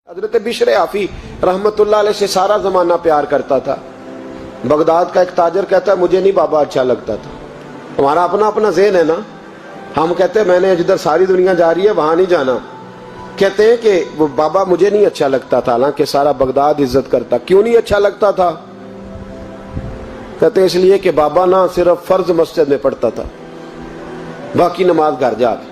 حضرت بشر آفی رحمت اللہ علیہ سے سارا زمانہ پیار کرتا تھا۔ بغداد کا ایک تاجر کہتا ہے مجھے نہیں بابا اچھا لگتا تھا۔ ہمارا اپنا اپنا ذہن ہے نا، ہم کہتے ہیں میں نے جدھر ساری دنیا جا رہی ہے وہاں نہیں جانا، کہتے ہیں کہ وہ بابا مجھے نہیں اچھا لگتا تھا، حالانکہ سارا بغداد عزت کرتا۔ کیوں نہیں اچھا لگتا تھا؟ کہتے ہیں اس لیے کہ بابا نہ صرف فرض مسجد میں پڑھتا تھا، باقی نماز گھر جا کے۔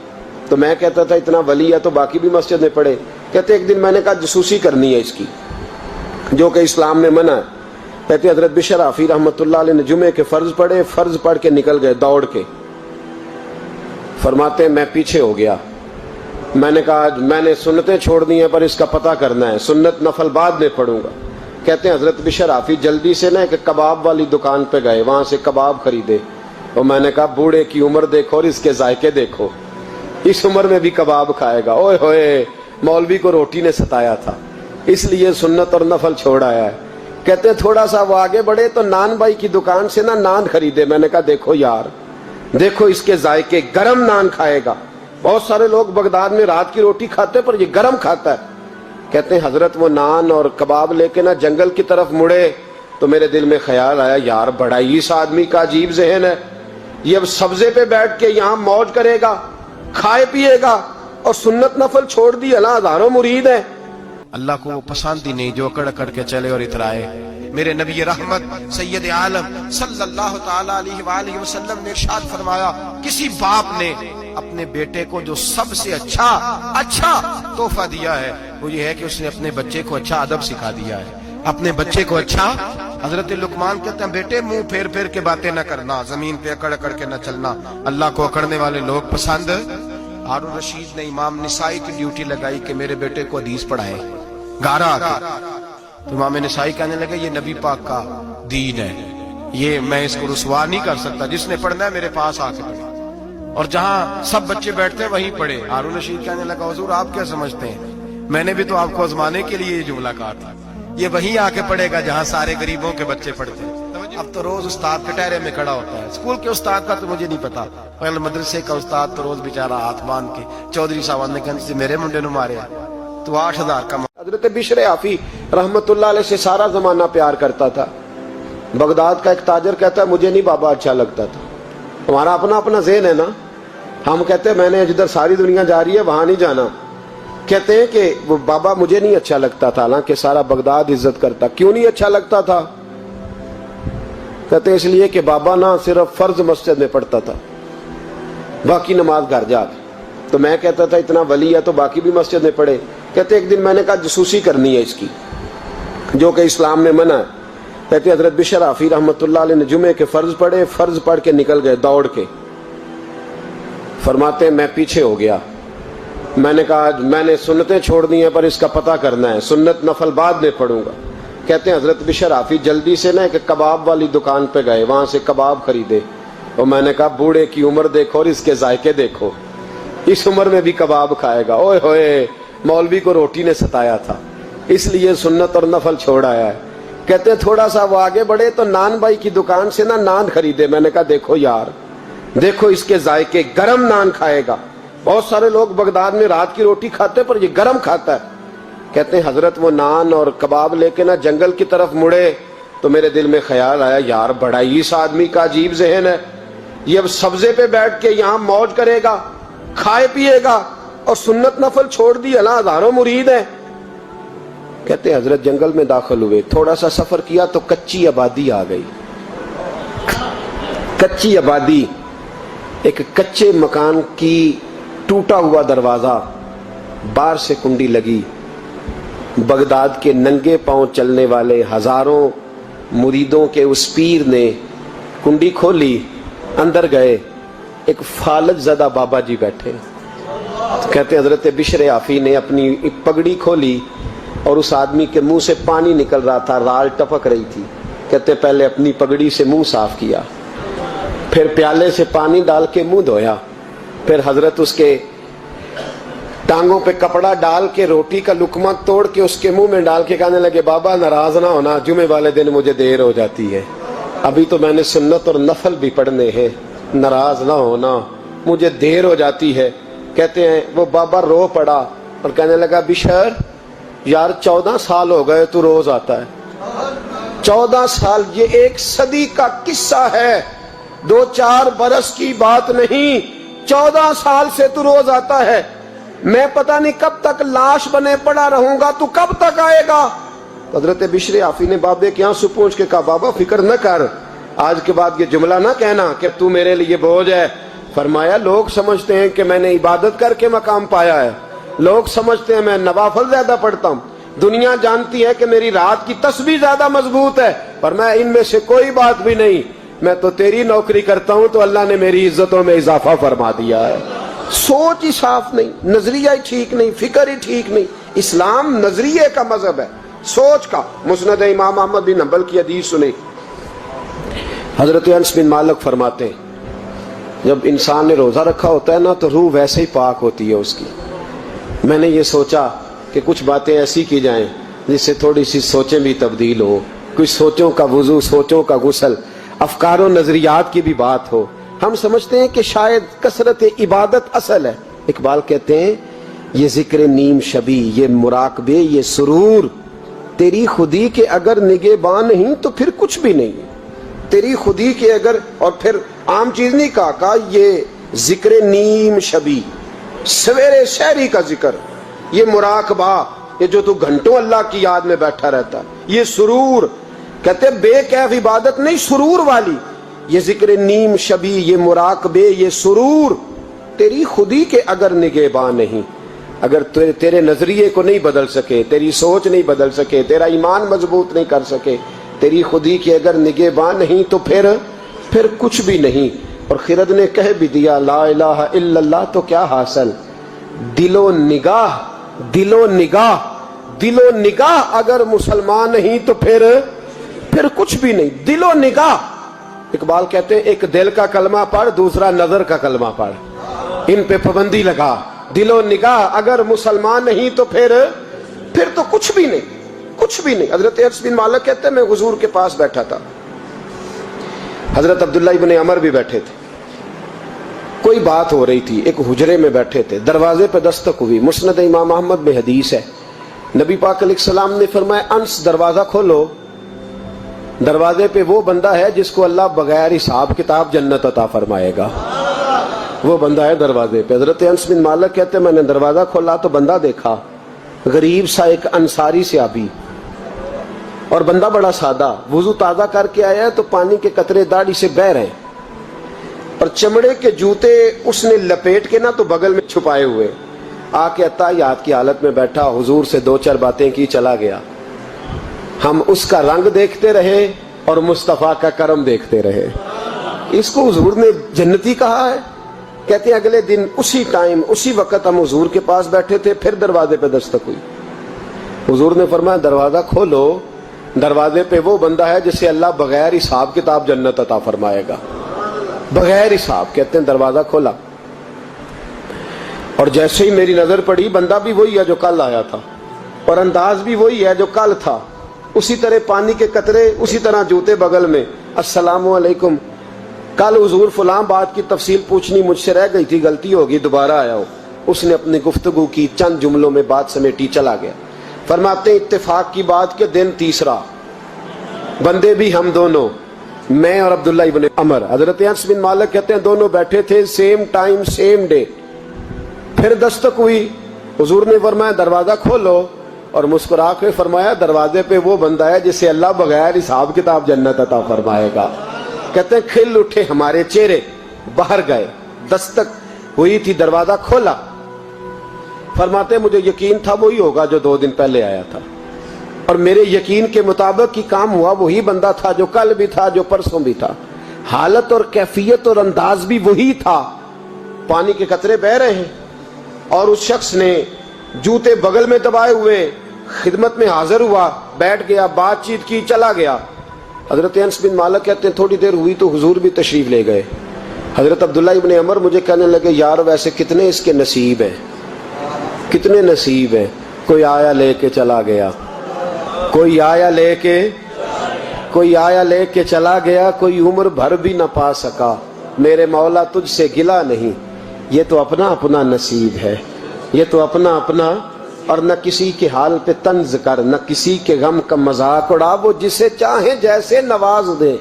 تو میں کہتا تھا اتنا ولی ہے تو باقی بھی مسجد میں پڑھے۔ کہتے ایک دن میں نے کہا جسوسی کرنی ہے اس کی، جو کہ اسلام میں منع ہے۔ کہتے حضرت بشر آفی رحمت اللہ علیہ نے جمعے کے فرض پڑھے، فرض پڑھ کے نکل گئے دوڑ کے۔ فرماتے ہیں میں پیچھے ہو گیا، میں نے کہا میں نے سنتیں چھوڑ دی ہیں پر اس کا پتہ کرنا ہے، سنت نفل بعد میں پڑھوں گا۔ کہتے ہیں حضرت بشر آفی جلدی سے نا ایک کباب والی دکان پہ گئے، وہاں سے کباب خریدے، اور میں نے کہا بوڑھے کی عمر دیکھو اور اس کے ذائقے دیکھو، اس عمر میں بھی کباب کھائے گا۔ اوئے ہوئے، مولوی کو روٹی نے ستایا تھا، اس لیے سنت اور نفل چھوڑ آیا ہے۔ کہتے ہیں تھوڑا سا وہ آگے بڑھے تو نان بھائی کی دکان سے نا نان خریدے، میں نے کہا دیکھو یار، دیکھو اس کے ذائقے، گرم نان کھائے گا۔ بہت سارے لوگ بغداد میں رات کی روٹی کھاتے پر یہ گرم کھاتا ہے۔ کہتے ہیں حضرت وہ نان اور کباب لے کے نا جنگل کی طرف مڑے تو میرے دل میں خیال آیا یار بڑا ہی اس آدمی کا عجیب ذہن ہے، یہ اب سبزے پہ بیٹھ کے یہاں موج کرے گا، کھائے پیے گا، اور سنت نفل چھوڑ دی۔ اللہ ہزاروں مرید ہیں، اللہ کو وہ پسند ہی نہیں جو اکڑ اکڑ کے چلے اور اترائے۔ میرے نبی رحمت سید عالم صلی اللہ تعالی علیہ وآلہ وسلم نے ارشاد فرمایا، کسی باپ نے اپنے بیٹے کو جو سب سے اچھا تحفہ دیا ہے وہ یہ ہے کہ اس نے اپنے بچے کو اچھا ادب سکھا دیا ہے، اپنے بچے کو اچھا۔ حضرت لقمان کہتے ہیں بیٹے منہ پھیر پھیر کے باتیں نہ کرنا، زمین پہ اکڑ اکڑ کے نہ چلنا، اللہ کو اکڑنے والے لوگ پسند۔ ہارون رشید نے امام نسائی کی ڈیوٹی لگائی کہ میرے بیٹے کو حدیث پڑھائے گارا آ کے، تو امام نسائی کہنے لگے یہ نبی پاک کا دین ہے، یہ میں اس کو رسوا نہیں کر سکتا، جس نے پڑھنا ہے میرے پاس آ کے پڑھے، اور جہاں سب بچے بیٹھتے ہیں وہیں پڑھے۔ ہارون رشید کہنے لگا حضور آپ کیا سمجھتے ہیں، میں نے بھی تو آپ کو آزمانے کے لیے یہ جملہ کہا تھا، یہ وہیں آ کے پڑھے گا جہاں سارے غریبوں کے بچے پڑھتے ہیں۔ اب تو روز استاد کٹہرے میں کھڑا ہوتا ہے، اسکول کے استاد کا تو مجھے نہیں پتا، پہلے مدرسے کا استاد تو روز بیچارہ ہاتھ مان کے چودھری صاحب نے کہا میرے منڈے نو مارے تو 8000 کا۔ حضرت بشر آفی رحمت اللہ علیہ سے سارا زمانہ پیار کرتا تھا۔ بغداد کا ایک تاجر کہتا ہے مجھے نہیں بابا اچھا لگتا تھا۔ ہمارا اپنا اپنا ذہن ہے نا، ہم کہتے ہیں میں نے جدھر ساری دنیا جا رہی ہے وہاں نہیں جانا، کہتے ہیں کہ وہ بابا مجھے نہیں اچھا لگتا تھا، حالانکہ سارا بغداد عزت کرتا۔ کیوں نہیں اچھا لگتا تھا؟ کہتے اس لیے کہ بابا نہ صرف فرض مسجد میں پڑھتا تھا، باقی نماز گھر جا کے۔ تو میں کہتا تھا اتنا ولی ہے تو باقی بھی مسجد میں پڑھے۔ کہتے ایک دن میں نے کہا جسوسی کرنی ہے اس کی، جو کہ اسلام میں منع ہے۔ کہتے حضرت بشر آفی رحمت اللہ علیہ نے جمعے کے فرض پڑھے، فرض پڑھ کے نکل گئے دوڑ کے۔ فرماتے ہیں میں پیچھے ہو گیا، میں نے کہا میں نے سنتیں چھوڑ دی ہیں پر اس کا پتہ کرنا ہے، سنت نفل بعد میں پڑھوں گا۔ کہتے ہیں حضرت بشر آفی جلدی سے نا ایک کباب والی دکان پہ گئے، وہاں سے کباب خریدے، اور میں نے کہا بوڑھے کی عمر دیکھو اور اس کے ذائقے دیکھو، اس عمر میں بھی کباب کھائے گا۔ اوئے ہوئے، مولوی کو روٹی نے ستایا تھا، اس لیے سنت اور نفل چھوڑ آیا ہے۔ کہتے ہیں تھوڑا سا وہ آگے بڑھے تو نان بھائی کی دکان سے نا نان خریدے، میں نے کہا دیکھو یار، دیکھو اس کے ذائقے، گرم نان کھائے گا۔ بہت سارے لوگ بغداد میں رات کی روٹی کھاتے پر یہ گرم کھاتا ہے۔ کہتے ہیں حضرت وہ نان اور کباب لے کے نا جنگل کی طرف مڑے تو میرے دل میں خیال آیا یار بڑا ہی اس آدمی کا عجیب ذہن ہے، یہ اب سبزے پہ بیٹھ کے یہاں موج کرے گا، کھائے پیے گا، اور سنت نفل چھوڑ دی۔ اللہ ہزاروں مرید ہیں۔ کہتے ہیں حضرت جنگل میں داخل ہوئے، تھوڑا سا سفر کیا تو کچی آبادی آ گئی۔ کچی آبادی، ایک کچے مکان کی ٹوٹا ہوا دروازہ، باہر سے کنڈی لگی۔ بغداد کے ننگے پاؤں چلنے والے ہزاروں مریدوں کے اس پیر نے کنڈی کھولی، اندر گئے، ایک فالج زدہ بابا جی بیٹھے۔ کہتے ہیں حضرت بشر آفی نے اپنی پگڑی کھولی اور اس آدمی کے منہ سے پانی نکل رہا تھا، رال ٹپک رہی تھی۔ کہتے پہلے اپنی پگڑی سے منہ صاف کیا، پھر پیالے سے پانی ڈال کے منہ دھویا، پھر حضرت اس کے ٹانگوں پہ کپڑا ڈال کے روٹی کا لقمہ توڑ کے اس کے منہ میں ڈال کے کہنے لگے بابا ناراض نہ ہونا، جمعے والے دن مجھے دیر ہو جاتی ہے، ابھی تو میں نے سنت اور نفل بھی پڑھنے ہیں، ناراض نہ ہونا، مجھے دیر ہو جاتی ہے۔ کہتے ہیں وہ بابا رو پڑا اور کہنے لگا بشر یار 14 سال ہو گئے تو روز آتا ہے. 14 سال یہ ایک صدی کا قصہ ہے, 2-4 برس کی بات نہیں. 14 سال سے تو روز آتا ہے. میں پتہ نہیں کب تک لاش بنے پڑا رہوں گا, تو کب تک آئے گا؟ حضرت بشر عافی نے بابے کے آنسو پوچھ کے کہا بابا فکر نہ کر, آج کے بعد یہ جملہ نہ کہنا کہ تو میرے لیے بوجھ ہے. فرمایا لوگ سمجھتے ہیں کہ میں نے عبادت کر کے مقام پایا ہے, لوگ سمجھتے ہیں میں نوافل زیادہ پڑھتا ہوں, دنیا جانتی ہے کہ میری رات کی تسبیح زیادہ مضبوط ہے, پر میں ان میں سے کوئی بات بھی نہیں. میں تو تیری نوکری کرتا ہوں تو اللہ نے میری عزتوں میں اضافہ فرما دیا ہے. سوچ ہی صاف نہیں, نظریہ ہی ٹھیک نہیں, فکر ہی ٹھیک نہیں. اسلام نظریے کا مذہب ہے, سوچ کا. مسند امام احمد بن حنبل کی حدیث سنی, حضرت انس بن مالک فرماتے ہیں جب انسان نے روزہ رکھا ہوتا ہے نا تو روح ویسے ہی پاک ہوتی ہے اس کی. میں نے یہ سوچا کہ کچھ باتیں ایسی کی جائیں جس سے تھوڑی سی سوچیں بھی تبدیل ہو, کچھ سوچوں کا وضو, سوچوں کا غسل, افکار و نظریات کی بھی بات ہو. ہم سمجھتے ہیں کہ شاید کثرت عبادت اصل ہے. اقبال کہتے ہیں یہ ذکر نیم شبی, یہ مراقبے, یہ سرور, تیری خودی کے اگر نگہباں نہیں تو پھر کچھ بھی نہیں. تیری خودی کے اگر, اور پھر عام چیز نہیں کہا یہ ذکر نیم شبی, سویرے شہری کا ذکر, یہ مراقبہ, یہ جو تو گھنٹوں اللہ کی یاد میں بیٹھا رہتا, یہ سرور. کہتے بے کیف عبادت نہیں, سرور والی. یہ ذکر نیم شبی, یہ مراقبے, یہ سرور, تیری خودی کے اگر نگہباں نہیں, اگر تیرے نظریے کو نہیں بدل سکے, تیری سوچ نہیں بدل سکے, تیرا ایمان مضبوط نہیں کر سکے, تیری خودی کے اگر نگہباں نہیں تو پھر کچھ بھی نہیں. اور خرد نے کہہ بھی دیا لا الہ الا اللہ تو کیا حاصل, دل و نگاہ, دل و نگاہ, دل و نگاہ اگر مسلمان نہیں تو پھر کچھ بھی نہیں. دل و نگاہ. اقبال کہتے ہیں ایک دل کا کلمہ پڑھ, دوسرا نظر کا کلمہ پڑھ, ان پہ پابندی لگا. دل و نگاہ اگر مسلمان نہیں تو پھر تو کچھ بھی نہیں, کچھ بھی نہیں. حضرت انس بن مالک کہتے ہیں میں حضور کے پاس بیٹھا تھا, حضرت عبداللہ ابن عمر بھی بیٹھے تھے, کوئی بات ہو رہی تھی, ایک حجرے میں بیٹھے تھے, دروازے پہ دستک ہوئی. مسند امام احمد میں حدیث ہے, نبی پاک علیہ السلام نے فرمایا انس دروازہ کھولو, دروازے پہ وہ بندہ ہے جس کو اللہ بغیر حساب کتاب جنت عطا فرمائے گا, وہ بندہ ہے دروازے پہ. حضرت انس بن مالک کہتے ہیں میں نے دروازہ کھولا تو بندہ دیکھا, غریب سا ایک انصاری صحابی, اور بندہ بڑا سادہ, وضو تازہ کر کے آیا ہے تو پانی کے قطرے داڑھی سے بہہ رہے ہیں, اور چمڑے کے جوتے اس نے لپیٹ کے نا تو بغل میں چھپائے ہوئے. آ کے عطیات کی حالت میں بیٹھا, حضور سے 2-4 باتیں کی, چلا گیا. ہم اس کا رنگ دیکھتے رہے اور مصطفیٰ کا کرم دیکھتے رہے. اس کو حضور نے جنتی کہا ہے. کہتے ہیں اگلے دن اسی ٹائم اسی وقت ہم حضور کے پاس بیٹھے تھے, پھر دروازے پہ دستک ہوئی. حضور نے فرمایا دروازہ کھولو, دروازے پہ وہ بندہ ہے جسے اللہ بغیر حساب کتاب جنت عطا فرمائے گا, بغیر حساب. کہتے ہیں دروازہ کھولا, اور جیسے ہی میری نظر پڑی بندہ بھی وہی ہے جو کل آیا تھا, اور انداز بھی وہی ہے جو کل تھا, اسی طرح پانی کے قطرے, اسی طرح جوتے بغل میں. السلام علیکم, کل حضور فلاں بات کی تفصیل پوچھنی مجھ سے رہ گئی تھی, غلطی ہوگی, دوبارہ آیا ہو. اس نے اپنی گفتگو کی, چند جملوں میں بات سمیٹی, چلا گیا. فرماتے ہیں اتفاق کی بات کہ دن تیسرا, بندے بھی ہم دونوں, میں اور عبداللہ ابن عمر. حضرت انس بن مالک کہتے ہیں دونوں بیٹھے تھے, سیم ٹائم سیم ڈے. پھر دستک ہوئی, حضور نے فرمایا دروازہ کھولو, اور مسکرا کے فرمایا دروازے پہ وہ بندہ ہے جسے اللہ بغیر حساب کتاب جنت عطا فرمائے گا. کہتے ہیں کھل اٹھے ہمارے چہرے, باہر گئے, دستک ہوئی تھی, دروازہ کھولا. فرماتے ہیں مجھے یقین تھا وہی ہوگا جو 2 دن پہلے آیا تھا, اور میرے یقین کے مطابق ہی کام ہوا. وہی بندہ تھا جو کل بھی تھا, جو پرسوں بھی تھا, حالت اور کیفیت اور انداز بھی وہی تھا. پانی کے قطرے بہ رہے ہیں, اور اس شخص نے جوتے بغل میں دبائے ہوئے خدمت میں حاضر ہوا, بیٹھ گیا, بات چیت کی, چلا گیا. حضرت انس بن مالک کہتے ہیں تھوڑی دیر ہوئی تو حضور بھی تشریف لے گئے. حضرت عبداللہ ابن عمر مجھے کہنے لگے یار ویسے کتنے اس کے نصیب ہیں, کتنے نصیب ہیں. کوئی آیا لے کے چلا گیا, کوئی آیا لے کے چلا گیا, کوئی عمر بھر بھی نہ پا سکا. میرے مولا تجھ سے گلا نہیں, یہ تو اپنا اپنا نصیب ہے, یہ تو اپنا اپنا اور نہ کسی کے حال پہ طنز کر، نہ کسی کے غم کا مذاق اڑا، وہ جسے چاہیں جیسے نواز دے،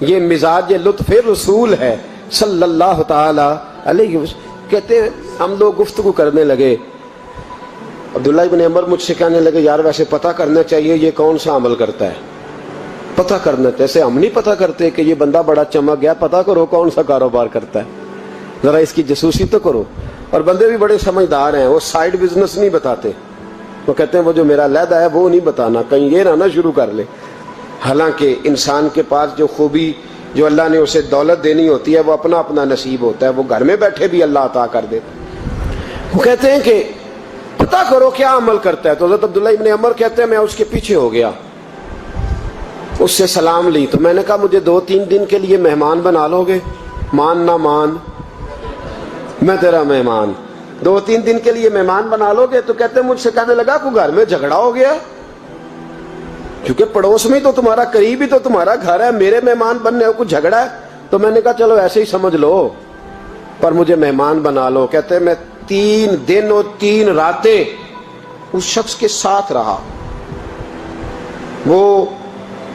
یہ مزاج لطف رسول ہے صلی اللہ تعالی علیہ وسلم۔ کہتے ہیں ہم لوگ گفتگو کرنے لگے، عبداللہ ابن عمر مجھ سے کہنے لگے یار ویسے پتہ کرنا چاہیے یہ کون سا عمل کرتا ہے، پتہ کرنا، جیسے ہم نہیں پتہ کرتے کہ یہ بندہ بڑا چمک گیا، پتہ کرو کون سا کاروبار کرتا ہے، ذرا اس کی جاسوسی تو کرو۔ اور بندے بھی بڑے سمجھدار ہیں، وہ سائیڈ بزنس نہیں بتاتے، وہ کہتے ہیں وہ جو میرا علیحدہ ہے وہ نہیں بتانا، کہیں یہ نہ شروع کر لے۔ حالانکہ انسان کے پاس جو خوبی جو اللہ نے اسے دولت دینی ہوتی ہے وہ اپنا اپنا نصیب ہوتا ہے، وہ گھر میں بیٹھے بھی اللہ عطا کر دیتا۔ وہ کہتے ہیں کہ پتہ کرو کیا عمل کرتا ہے، تو حضرت عبداللہ ابن عمر کہتے ہیں میں اس کے پیچھے ہو گیا، اس سے سلام لی، تو میں نے کہا مجھے 2-3 دن کے لیے مہمان بنا لو گے؟ مان نہ مان میں تیرا مہمان، 2-3 دن کے لیے مہمان بنا لو گے؟ تو کہتے ہیں مجھ سے کہنے لگا کوئی گھر میں جھگڑا ہو گیا، کیونکہ پڑوس میں تو تمہارا قریب ہی تو تمہارا گھر ہے، میرے مہمان بننے ہو، کچھ جھگڑا ہے؟ تو میں نے کہا چلو ایسے ہی سمجھ لو پر مجھے مہمان بنا لو۔ کہتے ہیں میں 3 دن اور 3 راتیں اس شخص کے ساتھ رہا، وہ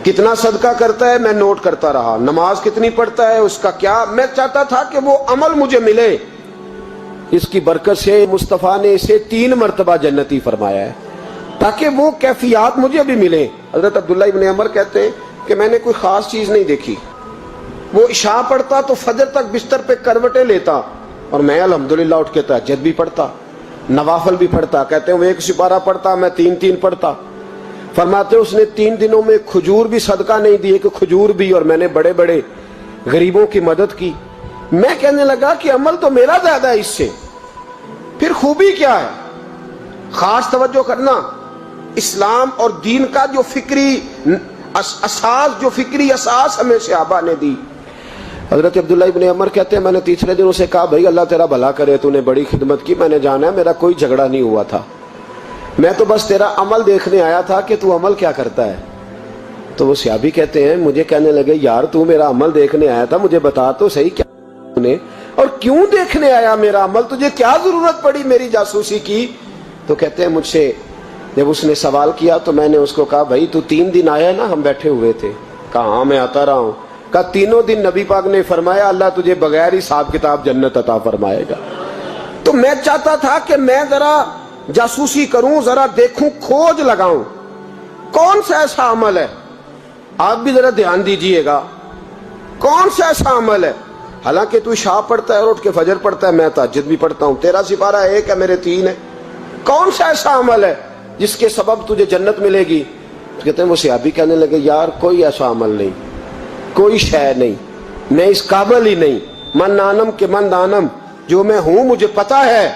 کتنا صدقہ کرتا ہے میں نوٹ کرتا رہا، نماز کتنی پڑھتا ہے اس کا کیا، میں چاہتا تھا کہ وہ عمل مجھے ملے، اس کی برکت سے مصطفیٰ نے اسے 3 مرتبہ جنتی فرمایا ہے تاکہ وہ کیفیات مجھے بھی ملے۔ حضرت عبداللہ ابن عمر کہتے ہیں کہ میں نے کوئی خاص چیز نہیں دیکھی، وہ عشاء پڑھتا تو فجر تک بستر پہ کروٹیں لیتا اور میں الحمدللہ اٹھ کے تہجد بھی پڑھتا، نوافل بھی پڑھتا۔ کہتے ہیں وہ 1 سپارہ پڑھتا میں 3 پڑھتا۔ فرماتے اس نے 3 دنوں میں کھجور بھی صدقہ نہیں دی، کہ کھجور بھی، اور میں نے بڑے بڑے غریبوں کی مدد کی۔ میں کہنے لگا کہ عمل تو میرا زیادہ ہے اس سے، پھر خوبی کیا ہے؟ خاص توجہ کرنا، اسلام اور دین کا جو فکری اساس ہمیں صحابہ نے دی۔ حضرت عبداللہ ابن عمر کہتے ہیں میں نے تیسرے دن اسے کہا بھائی اللہ تیرا بھلا کرے، تو نے بڑی خدمت کی، میں نے جانا ہے میرا کوئی جھگڑا نہیں ہوا تھا، میں تو بس تیرا عمل دیکھنے آیا تھا کہ تو عمل کیا کرتا ہے۔ تو وہ صحابی کہتے ہیں مجھے کہنے لگے یار تو میرا عمل دیکھنے آیا تھا، مجھے بتا تو صحیح کیا نے اور کیوں دیکھنے آیا میرا عمل، تجھے کیا ضرورت پڑی میری جاسوسی کی؟ تو کہتے ہیں مجھ سے جب اس نے سوال کیا تو میں نے اس کو کہا بھائی تو 3 دن آیا نا، ہم بیٹھے ہوئے تھے؟ کہا ہاں میں آتا رہا ہوں۔ کہا 3 دن نبی پاک نے فرمایا اللہ تجھے بغیر حساب کتاب جنت عطا فرمائے گا۔ تو میں چاہتا تھا کہ میں ذرا جاسوسی کروں، ذرا دیکھوں، کھوج لگاؤں کون سا ایسا عمل ہے، آپ بھی ذرا دھیان دیجئے گا کون سا ایسا عمل ہے۔ حالانکہ تو عشاء پڑھتا ہے اور اٹھ کے فجر پڑھتا ہے، میں تہجد بھی پڑھتا ہوں، تیرا سپارہ 1 ہے میرے 3 ہے، کون سا ایسا عمل ہے جس کے سبب تجھے جنت ملے گی؟ کہتے ہیں وہ صحابی کہنے لگے یار کوئی ایسا عمل نہیں، کوئی شے نہیں، میں اس قابل ہی نہیں، من نانم کے من دانم، جو میں ہوں مجھے پتا ہے۔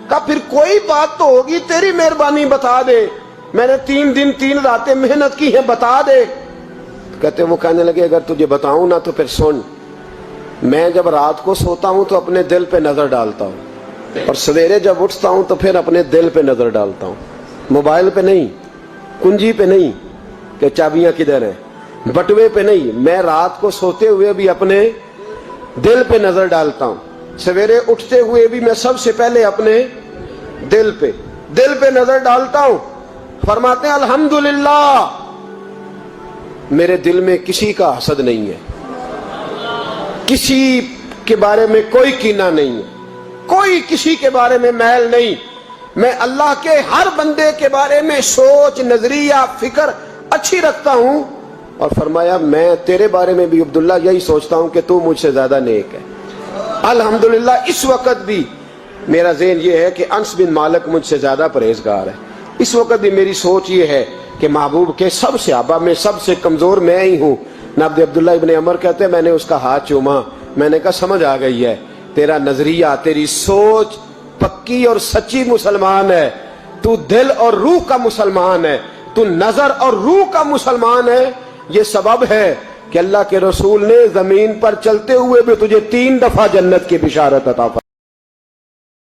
کہا پھر کوئی بات تو ہوگی، تیری مہربانی بتا دے، میں نے 3 دن 3 راتیں محنت کی ہیں، بتا دے۔ کہتے ہیں وہ کہنے لگے اگر تجھے بتاؤں نا تو پھر سن، میں جب رات کو سوتا ہوں تو اپنے دل پہ نظر ڈالتا ہوں اور سویرے جب اٹھتا ہوں تو پھر اپنے دل پہ نظر ڈالتا ہوں، موبائل پہ نہیں، کنجی پہ نہیں کہ چابیاں کدھر ہیں، بٹوے پہ نہیں، میں رات کو سوتے ہوئے بھی اپنے دل پہ نظر ڈالتا ہوں، سویرے اٹھتے ہوئے بھی میں سب سے پہلے اپنے دل پہ نظر ڈالتا ہوں۔ فرماتے ہیں الحمدللہ میرے دل میں کسی کا حسد نہیں ہے، کسی کے بارے میں کوئی کینہ نہیں ہے، کوئی کسی کے بارے میں میل نہیں، میں اللہ کے ہر بندے کے بارے میں سوچ، نظریہ، فکر اچھی رکھتا ہوں۔ اور فرمایا میں تیرے بارے میں بھی عبداللہ یہی سوچتا ہوں کہ تو مجھ سے زیادہ نیک ہے۔ الحمدللہ اس وقت بھی میرا ذہن یہ ہے کہ انس بن مالک مجھ سے زیادہ پرہیزگار ہے، اس وقت بھی میری سوچ یہ ہے کہ محبوب کے سب صحابہ میں سب سے کمزور میں ہی ہوں۔ نبی عبداللہ ابن عمر کہتے ہیں میں نے اس کا ہاتھ چوما، میں نے کہا سمجھ آ گئی ہے، تیرا نظریہ، تیری سوچ پکی اور سچی مسلمان ہے، تو دل اور روح کا مسلمان ہے، تو نظر اور روح کا مسلمان ہے۔ یہ سبب ہے کہ اللہ کے رسول نے زمین پر چلتے ہوئے بھی تجھے 3 دفعہ جنت کی بشارت عطا فرمائی۔